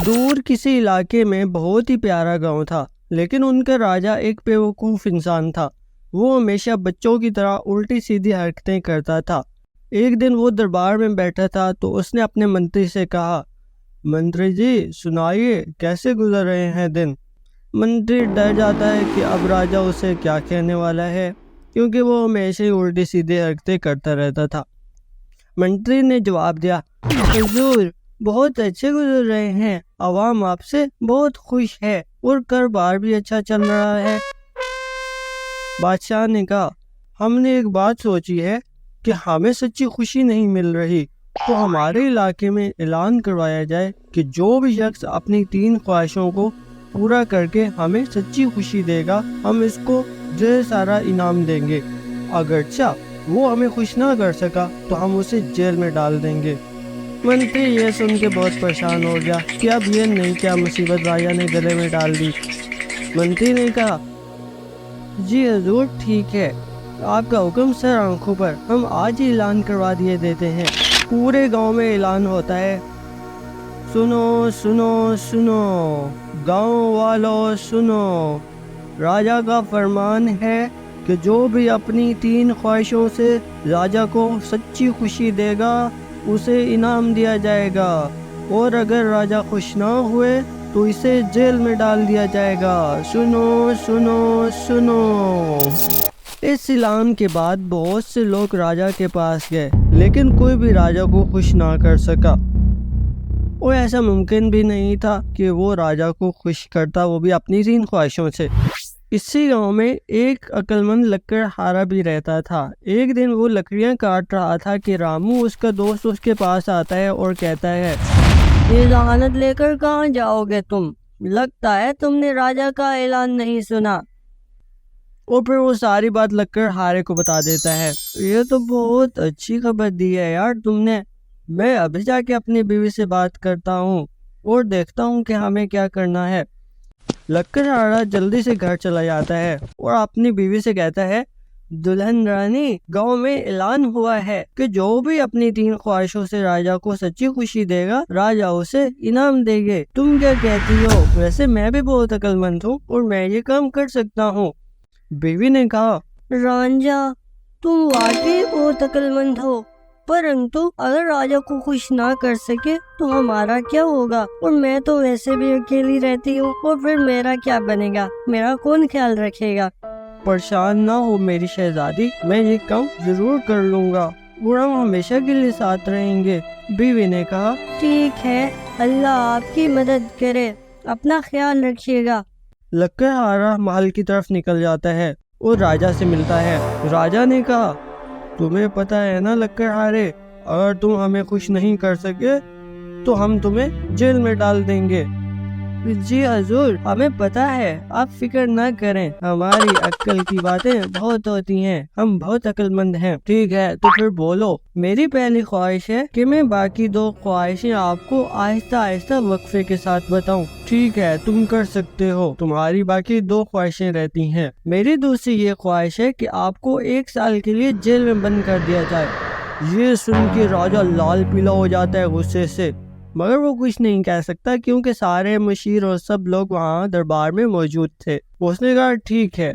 दूर किसी इलाके में बहुत ही प्यारा गांव था, लेकिन उनका राजा एक बेवकूफ़ इंसान था। वो हमेशा बच्चों की तरह उल्टी सीधी हरकतें करता था। एक दिन वो दरबार में बैठा था तो उसने अपने मंत्री से कहा, मंत्री जी सुनाइए, कैसे गुजर रहे हैं दिन। मंत्री डर जाता है कि अब राजा उसे क्या कहने वाला है, क्योंकि वो हमेशा ही उल्टी सीधी हरकतें करता रहता था। मंत्री ने जवाब दिया, हुजूर बहुत अच्छे गुजर रहे हैं, आवाम आपसे बहुत खुश है और कारोबार भी अच्छा चल रहा है। बादशाह ने कहा, हमने एक बात सोची है कि हमें सच्ची खुशी नहीं मिल रही, तो हमारे इलाके में ऐलान करवाया जाए कि जो भी शख्स अपनी 3 ख्वाहिशों को पूरा करके हमें सच्ची खुशी देगा, हम इसको ढेर सारा इनाम देंगे। अगरचा वो हमें खुश ना कर सका तो हम उसे जेल में डाल देंगे। मंत्री ये सुन के बहुत परेशान हो गया कि अब ये नहीं क्या मुसीबत राजा ने गले में डाल दी। मंत्री ने कहा, जी हजूर ठीक है, आपका हुक्म सर आंखों पर, हम आज ही ऐलान करवा दिए देते हैं। पूरे गांव में ऐलान होता है, सुनो सुनो सुनो गांव वालों सुनो, राजा का फरमान है कि जो भी अपनी 3 ख्वाहिशों से राजा को सच्ची खुशी देगा उसे इनाम दिया जाएगा, और अगर राजा खुश ना हुए तो इसे जेल में डाल दिया जाएगा। सुनो सुनो सुनो। इस ऐलान के बाद बहुत से लोग राजा के पास गए, लेकिन कोई भी राजा को खुश ना कर सका, और ऐसा मुमकिन भी नहीं था कि वो राजा को खुश करता, वो भी अपनी 3 ख्वाहिशों से। इसी गांव में एक अक्लमंद लकड़हारा भी रहता था। एक दिन वो लकड़ियां काट रहा था कि रामू उसका दोस्त उसके पास आता है और कहता है, ये जहानत लेकर कहाँ जाओगे तुम? लगता है तुमने राजा का ऐलान नहीं सुना। और फिर वो सारी बात लकड़हारे को बता देता है। ये तो बहुत अच्छी खबर दी है यार तुमने, मैं अभी जाके अपनी बीवी से बात करता हूँ और देखता हूँ कि हमें क्या करना है। लकड़हारा जल्दी से घर चला जाता है और अपनी बीवी से कहता है, दुल्हन रानी, गांव में ऐलान हुआ है कि जो भी अपनी 3 ख्वाहिशों से राजा को सच्ची खुशी देगा, राजा उसे इनाम देंगे। तुम क्या कहती हो? वैसे मैं भी बहुत अक्लमंद हूँ और मैं ये काम कर सकता हूँ। बीवी ने कहा, रांझा तुम वाकई बहुत अक्लमंद हो, परंतु अगर राजा को खुश ना कर सके तो हमारा क्या होगा? और मैं तो वैसे भी अकेली रहती हूँ, और फिर मेरा क्या बनेगा? मेरा कौन ख्याल रखेगा? परेशान ना हो मेरी शहजादी, मैं ये काम जरूर कर लूँगा और हम हमेशा के लिए साथ रहेंगे। बीवी ने कहा, ठीक है, अल्लाह आपकी मदद करे, अपना ख्याल रखिएगा। लकड़हारा महल की तरफ निकल जाता है और राजा से मिलता है। राजा ने कहा, तुम्हें पता है ना लकड़हारे, अगर तुम हमें खुश नहीं कर सके तो हम तुम्हें जेल में डाल देंगे। जी हजूर, हमें पता है, आप फिक्र ना करें, हमारी अक्ल की बातें बहुत होती हैं, हम बहुत अक्लमंद हैं। ठीक है, तो फिर बोलो। मेरी पहली ख्वाहिश है कि मैं बाकी 2 ख्वाहिशें आपको आहिस्ता आहिस्ता वक्फे के साथ बताऊं। ठीक है, तुम कर सकते हो, तुम्हारी बाकी 2 ख्वाहिशें रहती हैं। मेरी दूसरी ये ख्वाहिश है कि आपको 1 साल के लिए जेल में बंद कर दिया जाए। ये सुन के राजा लाल पीला हो जाता है गुस्से से, मगर वो कुछ नहीं कह सकता क्योंकि सारे मुशीर और सब लोग वहाँ दरबार में मौजूद थे। उसने कहा, ठीक है,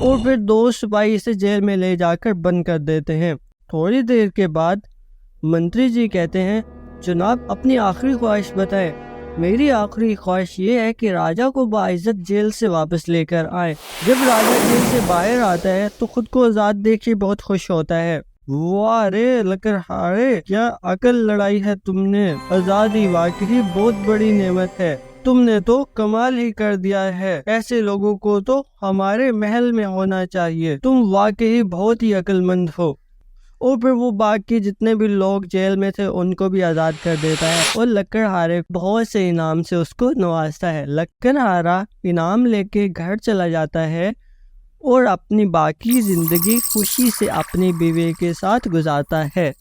और फिर 2 सिपाही इसे जेल में ले जाकर बंद कर देते हैं। थोड़ी देर के बाद मंत्री जी कहते हैं, जनाब अपनी आखिरी ख्वाहिश बताएं। मेरी आखिरी ख्वाहिश ये है कि राजा को बाइज्जत जेल से वापस लेकर आए। जब राजा जेल से बाहर आता है तो खुद को आजाद देख के बहुत खुश होता है। वाह रे लकड़हारे, क्या अकल लड़ाई है तुमने, आजादी वाकई बहुत बड़ी नेमत है, तुमने तो कमाल ही कर दिया है, ऐसे लोगों को तो हमारे महल में होना चाहिए, तुम वाकई बहुत ही अक्लमंद हो। और फिर वो बाकी जितने भी लोग जेल में थे उनको भी आज़ाद कर देता है और लकड़हारे बहुत से इनाम से उसको नवाजता है। लकड़हारा इनाम लेके घर चला जाता है और अपनी बाकी जिंदगी खुशी से अपनी बीवी के साथ गुजारता है।